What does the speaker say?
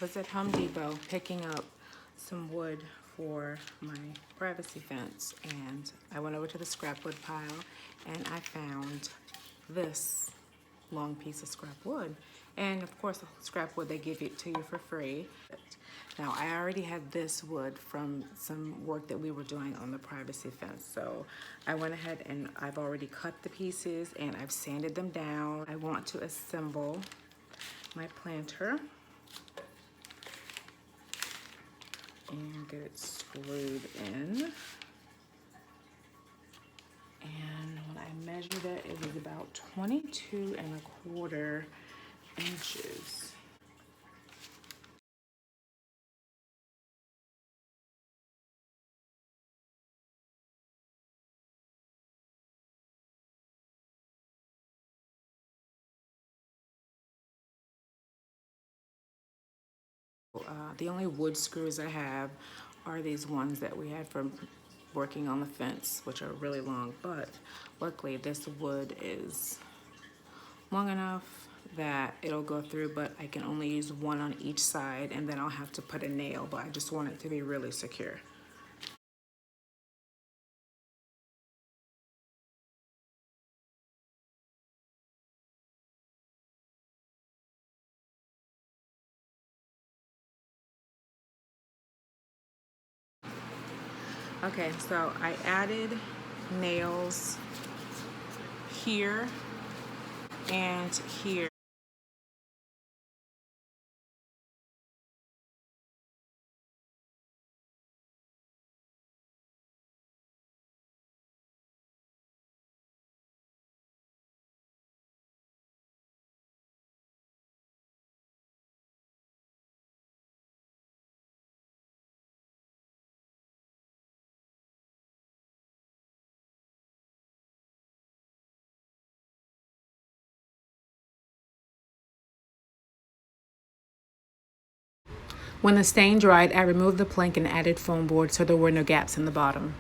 was at Home Depot picking up some wood for my privacy fence, and I went over to the scrap wood pile and I found this long piece of scrap wood. And of course, scrap wood, they give it to you for free. Now, I already had this wood from some work that we were doing on the privacy fence. So I went ahead and I've already cut the pieces and I've sanded them down. I want to assemble my planter and get it screwed in. And when I measured it, it was about 22¼ inches. The only wood screws I have are these ones that we had from working on the fence, which are really long, but luckily this wood is long enough that it'll go through, but I can only use one on each side and then I'll have to put a nail, but I just want it to be really secure. Okay, so I added nails here and here. When the stain dried, I removed the plank and added foam board so there were no gaps in the bottom.